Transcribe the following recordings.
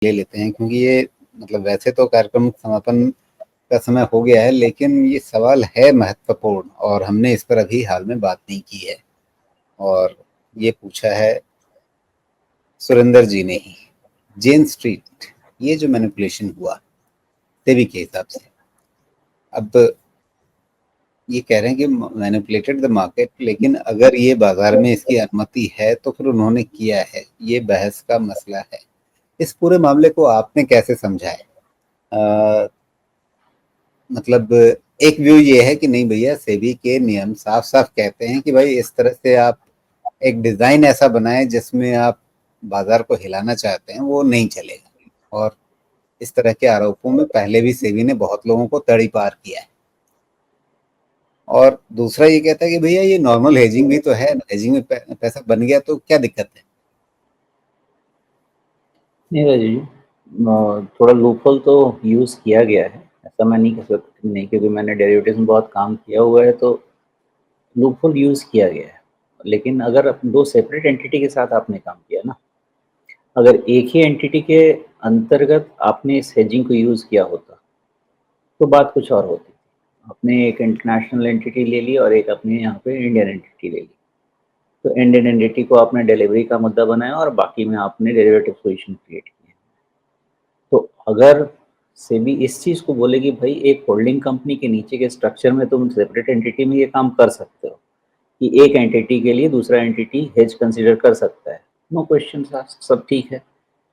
ले लेते हैं, क्योंकि ये मतलब वैसे तो कार्यक्रम समापन का समय हो गया है, लेकिन ये सवाल है महत्वपूर्ण और हमने इस पर अभी हाल में बात नहीं की है। और ये पूछा है सुरेंद्र जी ने ही। जेन स्ट्रीट, ये जो मैनिपुलेशन हुआ सेबी के हिसाब से, अब ये कह रहे हैं कि मैनिपुलेटेड द मार्केट, लेकिन अगर ये बाजार में इसकी अनुमति है तो फिर उन्होंने किया है, ये बहस का मसला है। इस पूरे मामले को आपने कैसे समझा है? मतलब एक व्यू ये है कि नहीं भैया, सेबी के नियम साफ साफ कहते हैं कि भाई इस तरह से आप एक डिजाइन ऐसा बनाएं जिसमें आप बाजार को हिलाना चाहते हैं, वो नहीं चलेगा। और इस तरह के आरोपों में पहले भी सेबी ने बहुत लोगों को तड़ी पार किया है। और दूसरा ये कहता है कि भैया ये नॉर्मल हेजिंग भी तो है, हेजिंग में पैसा बन गया तो क्या दिक्कत है। नहीं राजू जी, थोड़ा लूपहोल तो यूज़ किया गया है, ऐसा मैं नहीं कह सकता नहीं, क्योंकि मैंने डेरिवेटिव्स में बहुत काम किया हुआ है, तो लूपहोल यूज़ किया गया है। लेकिन अगर दो सेपरेट एंटिटी के साथ आपने काम किया ना, अगर एक ही एंटिटी के अंतर्गत आपने इस हेजिंग को यूज़ किया होता तो बात कुछ और होती। आपने एक इंटरनेशनल एंटिटी ले ली और एक अपने यहाँ पे इंडियन एंटिटी ले ली, तो इंडियन एंटिटी को आपने डिलीवरी का मुद्दा बनाया और बाकी में आपने डेरिवेटिव पोजीशन क्रिएट की। तो अगर सेबी इस चीज़ को बोलेगी भाई एक होल्डिंग कंपनी के नीचे के स्ट्रक्चर में तुम सेपरेट एंटिटी में ये काम कर सकते हो कि एक एंटिटी के लिए दूसरा एंटिटी हेज कंसीडर कर सकता है, नो क्वेश्चन, सब ठीक है।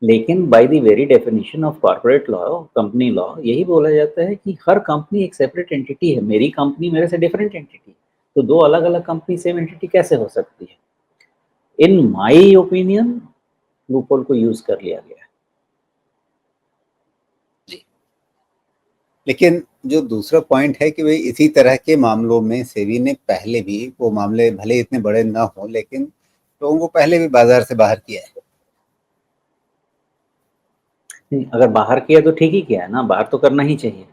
लेकिन by the very definition of corporate law, company law, यही बोला जाता है कि हर कंपनी एक सेपरेट एंटिटी है। मेरी कंपनी मेरे से डिफरेंट एंटिटी, तो दो अलग अलग कंपनी सेम एंटिटी कैसे हो सकती है? इन माई ओपिनियन लूपहोल को यूज कर लिया गया है। लेकिन जो दूसरा पॉइंट है कि भाई इसी तरह के मामलों में सेबी ने पहले भी, वो मामले भले इतने बड़े ना हो, लेकिन लोगों को पहले भी बाजार से बाहर किया है। अगर बाहर किया तो ठीक ही किया है ना, बाहर तो करना ही चाहिए।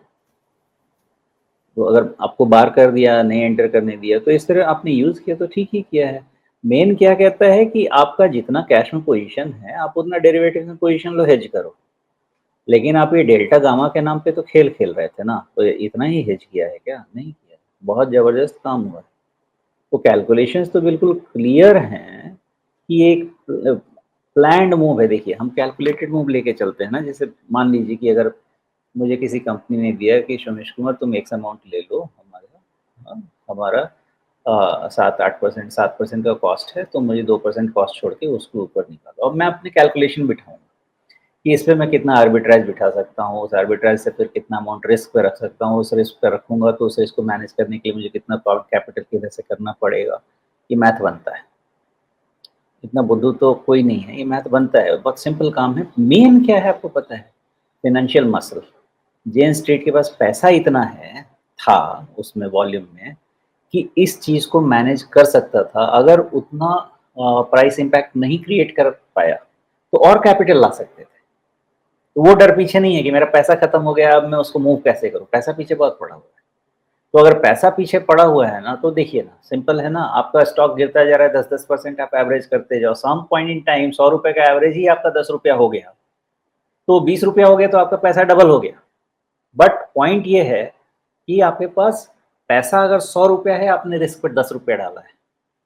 तो अगर आपको बाहर कर दिया, नहीं एंटर करने दिया, तो इस तरह आपने यूज किया तो ठीक ही किया है। मेन क्या कहता है कि आपका जितना कैश में पोजीशन है आप उतना डेरिवेटिव में पोजीशन लो, हेज करो। लेकिन आप ये डेल्टा गामा के नाम पे तो खेल खेल रहे थे ना, तो इतना ही हेज किया है क्या? नहीं किया। बहुत ज़बरदस्त काम हुआ है। तो कैलकुलेशंस तो बिल्कुल क्लियर हैं कि एक प्लान्ड मूव है। देखिए, हम कैलकुलेटेड मूव लेके चलते हैं ना। जैसे मान लीजिए कि अगर मुझे किसी कंपनी ने दिया कि सोमेश कुमार तुम एक्स अमाउंट ले लो, हमारा 7-8% का कॉस्ट है, तो मुझे 2% कॉस्ट छोड़ के उसके ऊपर निकालो। अब मैं अपने कैलकुलेशन बिठाऊंगा कि इस पे मैं कितना आर्बिट्राइज बिठा सकता हूँ, उस आर्बिट्राइज से फिर कितना अमाउंट रिस्क पे रख सकता हूँ, उस रिस्क पे रखूंगा तो उस रिस्क को मैनेज करने के लिए मुझे कितना कैपिटल किधर से करना पड़ेगा। ये मैथ बनता है। इतना बुद्धू तो कोई नहीं है, ये मैथ बनता है। बहुत सिंपल काम है। मेन क्या है आपको पता है? Financial muscle. जेन स्ट्रीट के पास पैसा इतना है, था उसमें वॉल्यूम में, कि इस चीज़ को मैनेज कर सकता था। अगर उतना प्राइस इम्पैक्ट नहीं क्रिएट कर पाया तो और कैपिटल ला सकते थे। तो वो डर पीछे नहीं है कि मेरा पैसा खत्म हो गया, अब मैं उसको मूव कैसे करूँ। पैसा पीछे बहुत पड़ा हुआ है। तो अगर पैसा पीछे पड़ा हुआ है ना, तो देखिए ना, सिंपल है ना, आपका स्टॉक गिरता जा रहा है 10-10% आप एवरेज करते जाओ। सम पॉइंट इन टाइम 100 रुपए का एवरेज ही आपका 10 रुपया हो गया, तो 20 रुपया हो गया, तो आपका पैसा डबल हो गया। बट पॉइंट ये है कि आपके पास पैसा अगर 100 रुपया है, आपने रिस्क पर 10 रुपया डाला है।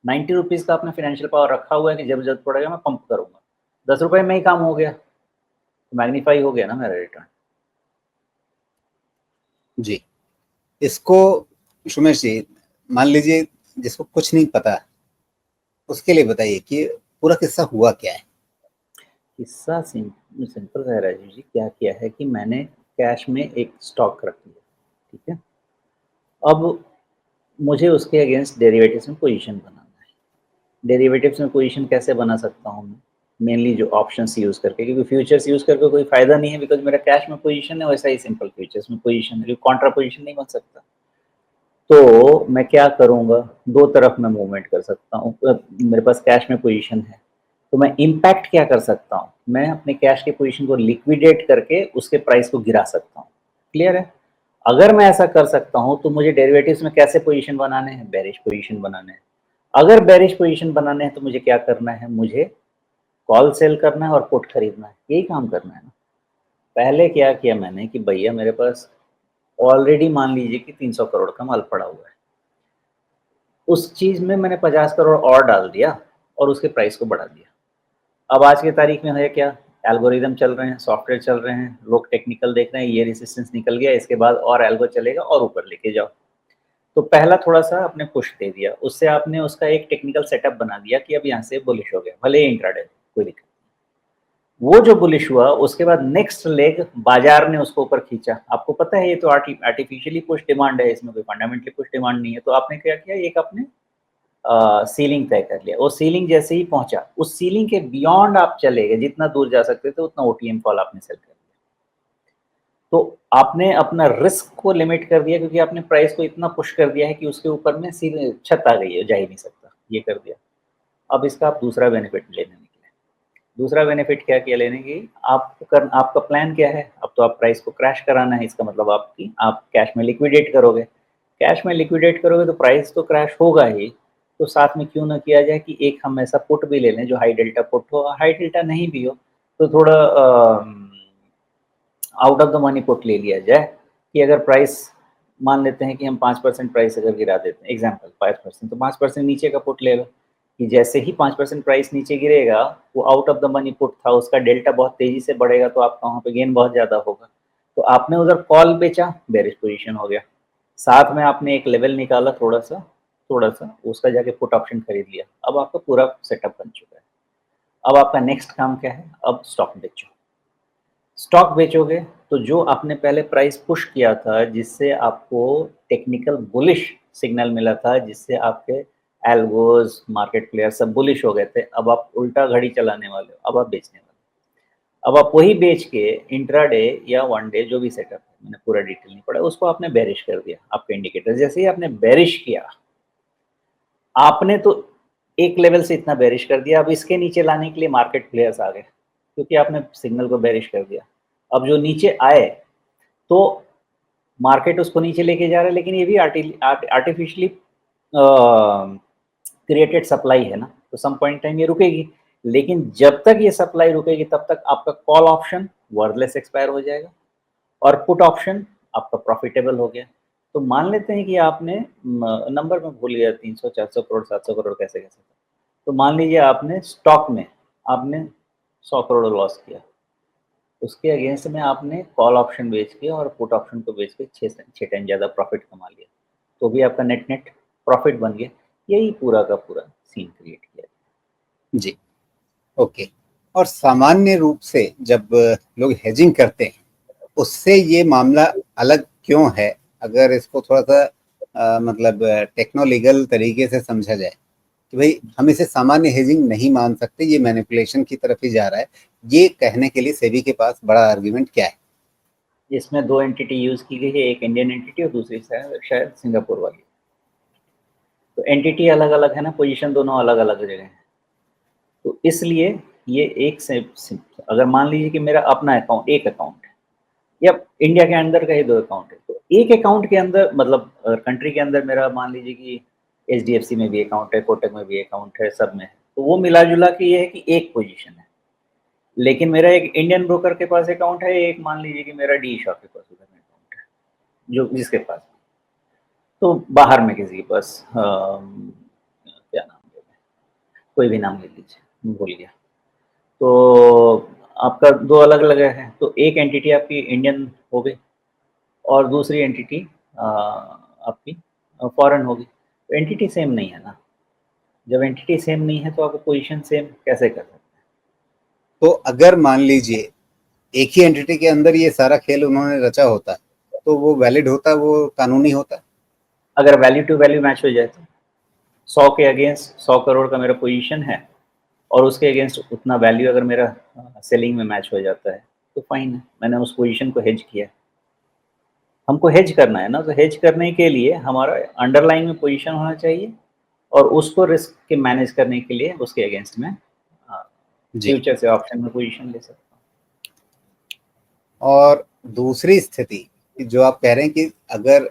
90 रुपीज़ का आपने फाइनेंशियल पावर रखा हुआ है कि जब जरूरत पड़ेगा मैं पंप करूंगा। 10 रुपये में ही काम हो गया, मैग्नीफाई हो गया ना मेरा रिटर्न। जी, इसको सुमेश जी, मान लीजिए जिसको कुछ नहीं पता, उसके लिए बताइए कि पूरा किस्सा हुआ क्या है। किस्सा सिंपल है राजीव जी। क्या किया है कि मैंने कैश में एक स्टॉक रख लिया, ठीक है। अब मुझे उसके अगेंस्ट डेरिवेटिव्स में पोजीशन बनाना है। डेरिवेटिव्स में पोजीशन कैसे बना सकता हूँ मैं? मेनली जो ऑप्शंस यूज़ करके, क्योंकि फ्यूचर्स यूज़ करके कोई फ़ायदा नहीं है, बिकॉज मेरा कैश में पोजीशन है। वैसा ही सिंपल फ्यूचर्स में पोजीशन है, कॉन्ट्रा पोजीशन नहीं बन सकता। तो मैं क्या करूँगा, दो तरफ मैं मूवमेंट कर सकता हूँ। मेरे पास कैश में पोजीशन है, तो मैं इम्पैक्ट क्या कर सकता हूँ, मैं अपने कैश के पोजीशन को लिक्विडेट करके उसके प्राइस को गिरा सकता हूँ। क्लियर है? अगर मैं ऐसा कर सकता हूँ तो मुझे डेरिवेटिव्स में कैसे पोजीशन बनाने हैं? बेरिश पोजीशन बनाने हैं। अगर बेरिश पोजीशन बनाने हैं तो मुझे क्या करना है? मुझे कॉल सेल करना है और पुट खरीदना है। यही काम करना है ना। पहले क्या किया मैंने कि भैया मेरे पास ऑलरेडी मान लीजिए कि 300 करोड़ का माल पड़ा हुआ है। उस चीज़ में मैंने 50 करोड़ और डाल दिया और उसके प्राइस को बढ़ा दिया। अब आज की तारीख में है क्या, एल्गोरिदम चल रहे हैं, सॉफ्टवेयर चल रहे हैं, लोग टेक्निकल देख रहे हैं, ये रेजिस्टेंस निकल गया, इसके बाद और एल्गो चलेगा और ऊपर लेके जाओ। तो पहला थोड़ा-सा आपने पुश दे दिया, उससे आपने उसका एक टेक्निकल सेटअप बना दिया कि अब यहाँ से बुलिश हो गया, भले ही इंट्राडे कोई दिक्कत नहीं। वो जो बुलिश हुआ, उसके बाद नेक्स्ट लेग बाज़ार ने उसको ऊपर खींचा। आपको पता है ये तो आर्टिफिशियली पुश डिमांड है, इसमें कोई फंडामेंटली पुश डिमांड नहीं है। तो आपने क्या किया, एक आपने सीलिंग तय कर लिया। वो सीलिंग जैसे ही पहुँचा, उस सीलिंग के बियॉन्ड आप चले गए, जितना दूर जा सकते थे उतना ओटीएम कॉल आपने सेल कर दिया। तो आपने अपना रिस्क को लिमिट कर दिया क्योंकि आपने प्राइस को इतना पुश कर दिया है कि उसके ऊपर में सीधे छत आ गई है, जा ही नहीं सकता, ये कर दिया। अब इसका आप दूसरा बेनिफिट लेने निकले। दूसरा बेनिफिट क्या किया लेने की, आपका प्लान क्या है? अब तो आप प्राइस को क्रैश कराना है, इसका मतलब आप कैश में लिक्विडेट करोगे। कैश में लिक्विडेट करोगे तो प्राइस तो क्रैश होगा ही, तो साथ में क्यों ना किया जाए कि एक हम ऐसा पुट भी ले लें जो हाई डेल्टा पुट हो, हाई डेल्टा नहीं भी हो, तो थोड़ा out of the money put ले लिया जाए कि अगर प्राइस मान लेते हैं कि हम 5% प्राइस अगर गिरा देते हैं, एग्ज़ाम्पल 5%, तो 5% नीचे का पुट ले लो, कि जैसे ही 5% प्राइस नीचे गिरेगा, वो out of the money put था, उसका डेल्टा बहुत तेज़ी से बढ़ेगा, तो आपका वहाँ पे गेन बहुत ज़्यादा होगा। तो आपने उधर कॉल बेचा, बेयरिश पोज़ीशन हो गया। साथ में आपने एक लेवल निकाला थोड़ा-सा, उसका जाके पुट ऑप्शन खरीद लिया। अब आपका पूरा सेटअप बन चुका है। अब आपका नेक्स्ट काम क्या है? अब स्टॉक बेचो। स्टॉक बेचोगे तो जो आपने पहले प्राइस पुश किया था, जिससे आपको टेक्निकल बुलिश सिग्नल मिला था, जिससे आपके एल्गोज़, मार्केट प्लेयर सब बुलिश हो गए थे, अब आप उल्टा घड़ी चलाने वाले हो, अब आप बेचने वाले हो। अब आप वही बेच के इंट्राडे या वन डे जो भी सेटअप है, मैंने पूरा डिटेल नहीं पढ़ा, उसको आपने बेरिश कर दिया, आपके इंडिकेटर जैसे ही आपने बेरिश किया, आपने तो एक लेवल से इतना बेरिश कर दिया, अब इसके नीचे लाने के लिए मार्केट प्लेयर्स आ गए, क्योंकि आपने सिग्नल को बेरिश कर दिया। अब जो नीचे आए, तो मार्केट उसको नीचे लेके जा रहा है, लेकिन ये भी आर्टिफिशियली क्रिएटेड सप्लाई है ना, तो सम पॉइंट टाइम ये रुकेगी। लेकिन जब तक ये सप्लाई रुकेगी, तब तक आपका कॉल ऑप्शन वर्थलेस एक्सपायर हो जाएगा और पुट ऑप्शन आपका प्रॉफिटेबल हो गया। तो मान लेते हैं कि आपने नंबर मैं भूल गया, 300, 400 करोड़, 700 करोड़ कैसे-कैसे था। तो मान लीजिए आपने स्टॉक में आपने 100 करोड़ लॉस किया। उसके अगेंस्ट में आपने कॉल ऑप्शन बेच के और पुट ऑप्शन को बेच के 6 टाइम ज़्यादा प्रॉफिट कमा लिया। तो भी आपका नेट-नेट प्रॉफिट बन गया। यही पूरा का पूरा सीन क्रिएट किया। जी, ओके। और सामान्य रूप से जब लोग हेजिंग करते हैं, उससे ये मामला अलग क्यों है? अगर इसको थोड़ा-सा मतलब टेक्नो लीगल तरीके से समझा जाए कि भई हम इसे सामान्य हेजिंग नहीं मान सकते, ये मैनिपुलेशन की तरफ ही जा रहा है। ये कहने के लिए सेबी के पास बड़ा आर्गुमेंट क्या है? इसमें 2 एंटिटी यूज़ की गई है, एक इंडियन एंटिटी और दूसरी शायद सिंगापुर वाली। तो एंटिटी अलग-अलग है ना, पोज़ीशन दोनों अलग-अलग जगह है। तो इसलिए ये एक से अगर मान लीजिए कि मेरा अपना अकाउंट, एक अकाउंट है या इंडिया के अंदर का ही 2 अकाउंट है। तो एक अकाउंट के अंदर मतलब कंट्री के अंदर मेरा मान लीजिए कि एचडीएफसी में भी अकाउंट है, कोटक में भी अकाउंट है, सब में है। तो वो मिला-जुला के ये है कि एक पोज़ीशन है। लेकिन मेरा एक इंडियन ब्रोकर के पास अकाउंट है, एक मान लीजिए कि मेरा डी शॉप के पास उधर में अकाउंट है, जो जिसके पास तो बाहर में किसी के पास क्या नाम है, कोई भी नाम ले लीजिए, मैं भूल गया। तो आपका 2 अलग-अलग है, तो एक एंटिटी आपकी इंडियन हो गई और दूसरी एंटिटी आपकी फॉरेन होगी। तो एंटिटी सेम नहीं है ना, जब एंटिटी सेम नहीं है तो आप पोज़ीशन सेम कैसे कर सकते हैं? तो अगर मान लीजिए एक ही एंटिटी के अंदर ये सारा खेल उन्होंने रचा होता, तो वो वैलिड होता, वो कानूनी होता? अगर वैल्यू टू वैल्यू मैच हो जाए तो 100 के अगेंस्ट 100 करोड़ का मेरा पोज़ीशन है और उसके अगेंस्ट उतना वैल्यू अगर मेरा सेलिंग में मैच हो जाता है, तो फाइन है, मैंने उस पोज़ीशन को हेज किया। हमको हेज करना है ना, तो हेज करने के लिए हमारा अंडरलाइन में पोज़ीशन होना चाहिए और उसको रिस्क के मैनेज करने के लिए उसके अगेंस्ट में जी। फ्यूचर से ऑप्शन में पोज़ीशन ले सकता हूँ। और दूसरी स्थिति कि जो आप कह रहे हैं कि अगर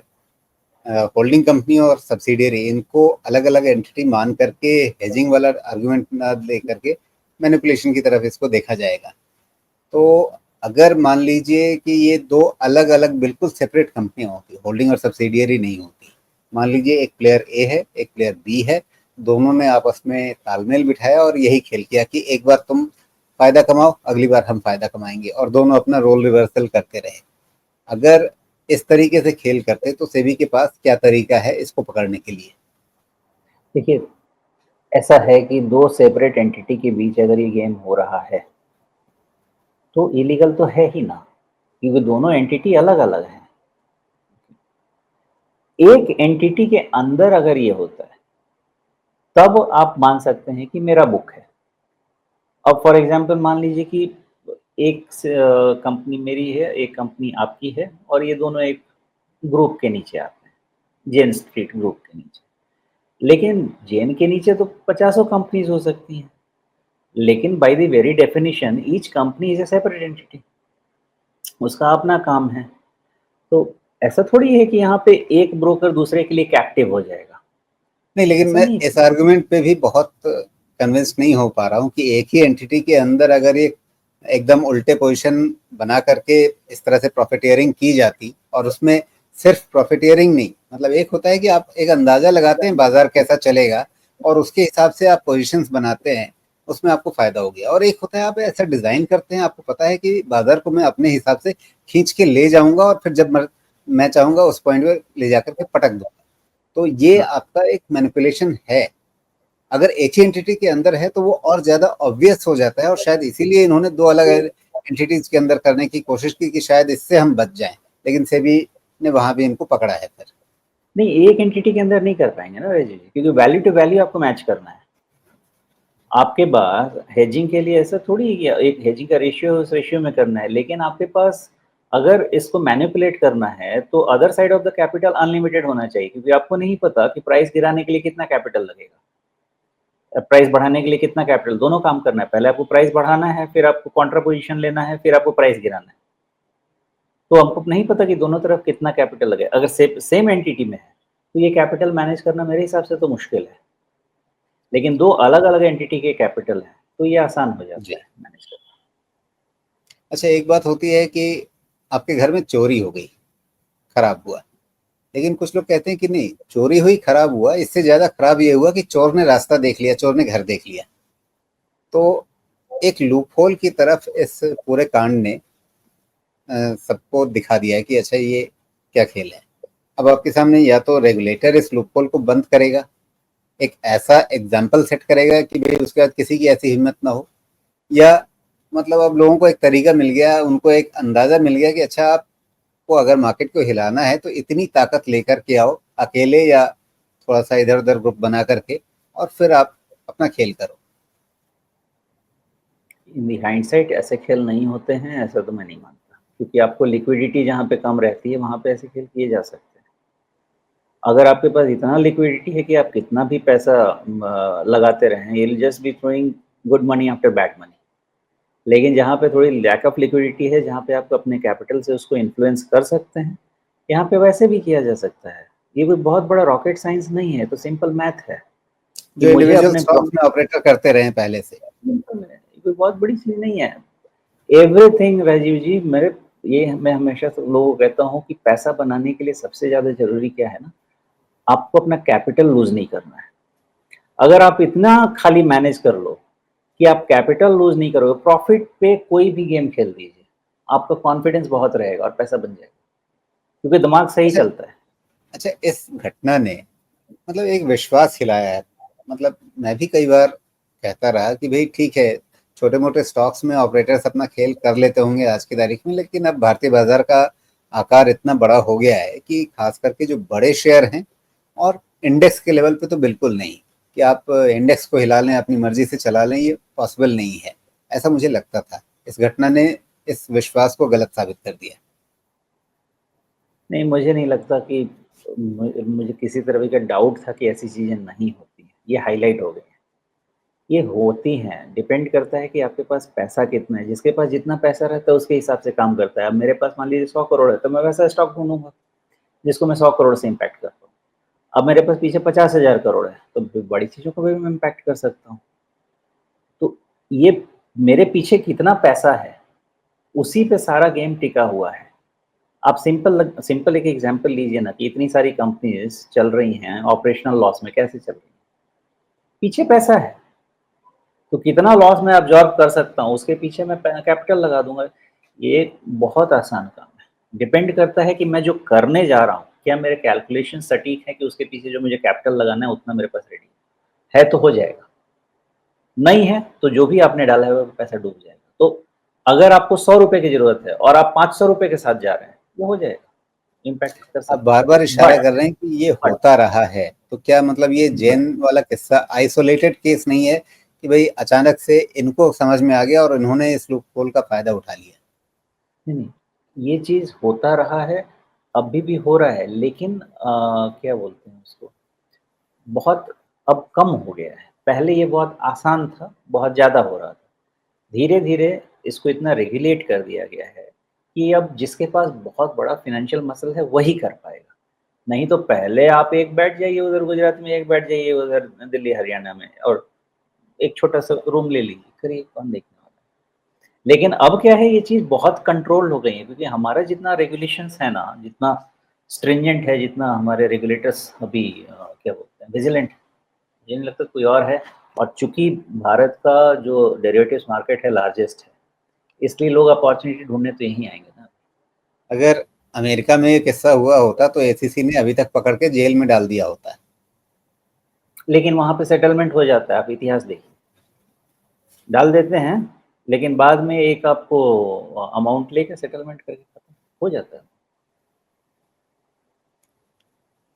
होल्डिंग कंपनी और सब्सिडियरी इनको अलग-अलग एंटिटी मान करके हेजिंग वाला आर्गुमेंट ना लेकर के मैनिपुलेशन की तरफ इसको देखा जाएगा। तो अगर मान लीजिए कि ये दो अलग अलग बिल्कुल सेपरेट कंपनियां होती, होल्डिंग और सब्सिडियरी नहीं होती, मान लीजिए एक प्लेयर ए है एक प्लेयर बी है, दोनों ने आपस में तालमेल बिठाया और यही खेल किया कि एक बार तुम फायदा कमाओ अगली बार हम फायदा कमाएंगे, और दोनों अपना रोल रिवर्सल करते रहे। अगर इस तरीके से खेल करते तो सेबी के पास क्या तरीका है इसको पकड़ने के लिए? देखिए, ऐसा है कि दो सेपरेट एंटिटी के बीच अगर ये गेम हो रहा है तो इलीगल तो है ही ना, क्योंकि दोनों एंटिटी अलग अलग हैं। एक एंटिटी के अंदर अगर ये होता है तब आप मान सकते हैं कि मेरा बुक है। अब फॉर एग्जांपल मान लीजिए कि एक कंपनी मेरी है, एक कंपनी आपकी है, और ये दोनों एक ग्रुप के नीचे आते हैं, जेन स्ट्रीट ग्रुप के नीचे। लेकिन जेन के नीचे तो पचासों कंपनीज हो सकती हैं, लेकिन by the very definition each company is a separate entity, उसका अपना काम है। तो ऐसा थोड़ी है कि यहाँ पे एक ब्रोकर दूसरे के लिए कैप्टिव हो जाएगा, नहीं, लेकिन ऐसा मैं नहीं इस है। आर्गुमेंट पे भी बहुत कन्विंस नहीं हो पा रहा हूँ कि एक ही एंटिटी के अंदर अगर ये एकदम उल्टे पोजीशन बना करके इस तरह से प्रॉफिटियरिंग की जाती, और उसमें सिर्फ प्रॉफिटियरिंग नहीं, मतलब एक होता है कि आप एक अंदाजा लगाते हैं बाजार कैसा चलेगा और उसके हिसाब से आप पोजीशंस बनाते हैं, उसमें आपको फायदा हो गया, और एक होता है आप ऐसा डिजाइन करते हैं, आपको पता है कि बाजार को मैं अपने हिसाब से खींच के ले जाऊंगा और फिर जब मैं चाहूंगा उस पॉइंट पे ले जाकर के पटक दूंगा। तो ये हाँ, आपका एक मैनिपुलेशन है। अगर एक ही एंटिटी के अंदर है तो वो और ज्यादा ऑब्वियस हो जाता है, और शायद इसीलिए इन्होंने दो अलग एंटिटीज के अंदर करने की कोशिश की कि शायद इससे हम बच जाएं, लेकिन सेबी ने वहां भी इनको पकड़ा है फिर। नहीं, एक एंटिटी के अंदर नहीं कर पाएंगे ना रजत जी, क्योंकि वैल्यू टू वैल्यू आपको मैच करना है। आपके पास हेजिंग के लिए ऐसा थोड़ी है कि एक हेजिंग का रेशियो उस रेशियो में करना है, लेकिन आपके पास अगर इसको मैनिपुलेट करना है तो other side of the capital unlimited होना चाहिए, क्योंकि आपको नहीं पता कि प्राइस गिराने के लिए कितना कैपिटल लगेगा, प्राइस बढ़ाने के लिए कितना कैपिटल, दोनों काम करना है। पहले आपको प्राइस बढ़ाना है, फिर आपको कॉन्ट्रा पोजीशन लेना है, फिर आपको प्राइस गिराना है। तो हमको नहीं पता कि दोनों तरफ कितना कैपिटल लगे। अगर सेम एंटिटी में है तो ये कैपिटल मैनेज करना मेरे हिसाब से तो मुश्किल है, लेकिन दो अलग अलग एंटिटी के कैपिटल हैं तो ये आसान हो जाता जी। है मैनेज करना। अच्छा, एक बात होती है कि आपके घर में चोरी हो गई, खराब हुआ, लेकिन कुछ लोग कहते हैं कि नहीं, चोरी हुई खराब हुआ, इससे ज्यादा खराब ये हुआ कि चोर ने रास्ता देख लिया, चोर ने घर देख लिया। तो एक लूपहोल की तरफ इस पूरे कांड ने सबको दिखा दिया है कि अच्छा ये क्या खेल है। अब आपके सामने या तो रेगुलेटर इस लूपहोल को बंद करेगा, एक ऐसा एग्जाम्पल सेट करेगा कि भाई उसके बाद किसी की ऐसी हिम्मत ना हो, या मतलब अब लोगों को एक तरीका मिल गया, उनको एक अंदाजा मिल गया कि अच्छा आपको अगर मार्केट को हिलाना है तो इतनी ताकत लेकर के आओ, अकेले या थोड़ा सा इधर उधर ग्रुप बना करके, और फिर आप अपना खेल करो। इन दी हाइंडसाइट ऐसे खेल नहीं होते हैं, ऐसा तो मैं नहीं मानता, क्योंकि आपको लिक्विडिटी जहाँ पे कम रहती है वहाँ पे ऐसे खेल किए जा सकते हैं। अगर आपके पास इतना लिक्विडिटी है कि आप कितना भी पैसा लगाते रहें, you will just be throwing good money after bad money. लेकिन जहाँ पे थोड़ी लैक ऑफ लिक्विडिटी है, जहाँ पे आप अपने कैपिटल से उसको इन्फ्लुएंस कर सकते हैं, यहाँ पे वैसे भी किया जा सकता है। ये कोई बहुत बड़ा रॉकेट साइंस नहीं है, तो सिंपल मैथ है कि जो मुझे इंडिविजुअल अपने स्टॉक्स में ऑपरेटर करते रहे पहले से। सिंपल है, ये कोई बहुत बड़ी चीज़ नहीं है। एवरीथिंग राजीव जी, मेरे ये मैं हमेशा से लोगों को कहता हूँ कि पैसा बनाने के लिए सबसे ज़्यादा ज़रूरी क्या है ना, आपको अपना कैपिटल लूज़ नहीं करना है। अगर आप इतना खाली मैनेज कर लो कि आप कैपिटल लूज़ नहीं करोगे, प्रॉफ़िट पे कोई भी गेम खेल दीजिए, आपका कॉन्फिडेंस बहुत रहेगा और पैसा बन जाएगा, क्योंकि दिमाग सही अच्छा। चलता है। अच्छा, इस घटना ने मतलब एक विश्वास खिलाया है। मतलब मैं भी कई बार कहता रहा कि भाई ठीक है, छोटे मोटे स्टॉक्स में ऑपरेटर्स अपना खेल कर लेते होंगे आज की तारीख में, लेकिन अब भारतीय बाजार का आकार इतना बड़ा हो गया है कि खास करके जो बड़े शेयर हैं, और इंडेक्स के लेवल पे तो बिल्कुल नहीं, कि आप इंडेक्स को हिला लें अपनी मर्जी से चला लें, ये पॉसिबल नहीं है। ऐसा मुझे लगता था, इस घटना ने इस विश्वास को गलत साबित कर दिया। नहीं, मुझे नहीं लगता कि मुझे किसी तरह का डाउट था कि ऐसी चीज़ें नहीं होती हैं, ये हाइलाइट हो गई हैं। ये होती हैं, डिपेंड करता है कि आपके पास पैसा कितना है, जिसके पास जितना पैसा रहता है उसके हिसाब से काम करता है। अब मेरे पास मान लीजिए 100 करोड़ है, तो मैं वैसा स्टॉक ढूँढूँगा, जिसको मैं 100 करोड़ से इम्पैक्ट कर पाऊँ। अब मेरे पास पीछे 50,000 करोड़ है, तो बड़ी चीज़ों को भी मैं इम्पैक्ट कर सकता हूँ। तो ये मेरे पीछे कितना पैसा है, उसी पे सारा गेम टिका हुआ है। आप सिंपल एक एग्ज़ाम्पल लीजिए ना कि इतनी सारी कंपनीज़ चल रही हैं ऑपरेशनल लॉस में, कैसे चल रही हैं? पीछे पैसा है, तो कितना लॉस मैं अब्ज़ॉर्ब कर सकता हूँ, उसके पीछे मैं प कैपिटल लगा दूँगा। ये बहुत आसान काम है। डिपेंड करता है कि मैं जो करने जा रहा हूँ, क्या मेरे कैलकुलेशन सटीक है कि उसके पीछे जो मुझे कैपिटल लगाना है उतना मेरे पास रेडी है तो हो जाएगा। नहीं है, तो जो भी आपने डाला है वो पैसा डूब जाएगा। तो अगर आपको ₹100 की ज़रूरत है और आप ₹500 के साथ जा रहे हैं, वो हो जाएगा, इम्पैक्ट कर आप सकता बार-बार है। इशारा कर रहे हैं कि ये बट होता रहा है, तो क्या मतलब ये बट जैन वाला किस्सा आइसोलेटेड केस नहीं है कि भई अचानक से इनको समझ में आ गया और इन्होंने इस लूपहोल का फ़ायदा उठा लिया? नहीं, ये चीज़ होता रहा है, अभी भी हो रहा है, लेकिन क्या बोलते हैं उसको, बहुत अब कम हो गया है। पहले ये बहुत आसान था, बहुत ज़्यादा हो रहा था। धीरे-धीरे इसको इतना रेगुलेट कर दिया गया है कि अब जिसके पास बहुत बड़ा फ़ाइनेंशियल मसल है, वही कर पाएगा। नहीं तो पहले आप एक बैठ जाइए उधर गुजरात में, एक बैठ जाइए उधर दिल्ली, हरियाणा में और एक छोटा-सा रूम ले लीजिए, करिए कौन देखने वाला है। लेकिन अब क्या है, ये चीज़ बहुत कंट्रोल्ड हो गई है क्योंकि हमारा जितना रेगुलेशंस है ना, जितना स्ट्रिंजेंट है, जितना हमारे रेगुलेटर्स अभी क्या बोलते हैं विजिलेंट, मुझे नहीं लगता कोई और है। और चूँकि भारत का जो डेरिवेटिव्स मार्केट है लार्जेस्ट है, इसलिए लोग अपॉर्च्युनिटी ढूँढने तो यहीं आएँगे ना। अगर अमेरिका में ये किस्सा हुआ होता तो एसीसी ने अभी तक पकड़ के जेल में डाल दिया होता। लेकिन वहाँ पे सेटलमेंट हो जाता है, आप इतिहास देखिए। डाल देते हैं, लेकिन बाद में एक आपको अमाउंट लेके सेटलमेंट करके खत्म हो जाता है।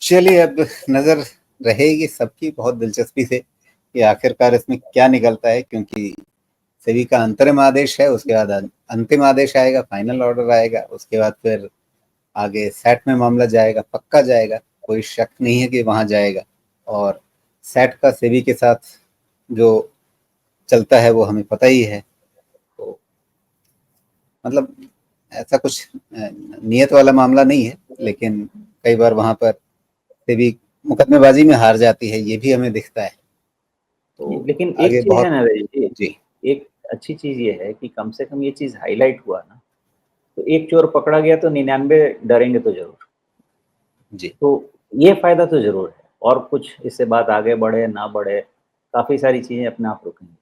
चलिए अब नज़र रहेगी सबकी बहुत दिलचस्पी से कि आखिरकार इसमें क्या निकलता है, क्योंकि सेबी का अंतरिम आदेश है, उसके बाद अंतिम आदेश आएगा, फाइनल ऑर्डर आएगा, उसके बाद फिर आगे सैट में मामला जाएगा, पक्का जाएगा, कोई शक नहीं है कि वहाँ जाएगा। और सैट का सेबी के साथ जो चलता है वो हमें पता ही है। तो मतलब ऐसा कुछ नियत वाला मामला नहीं है, लेकिन कई बार वहाँ पर सेबी मुकदमेबाजी में हार जाती है, ये भी हमें दिखता है। तो लेकिन एक आगे चीज़ है बहुत। ना रवि जी, जी। एक अच्छी चीज़ ये है कि कम से कम ये चीज़ हाइलाइट हुआ ना, तो एक चोर पकड़ा गया तो 99 डरेंगे तो ज़रूर। जी। तो ये फ़ायदा तो ज़रूर है और कुछ इससे बात आगे बढ़े, ना बढ़े, काफ़ी सारी चीज़ें अपने आप रुकेंगी।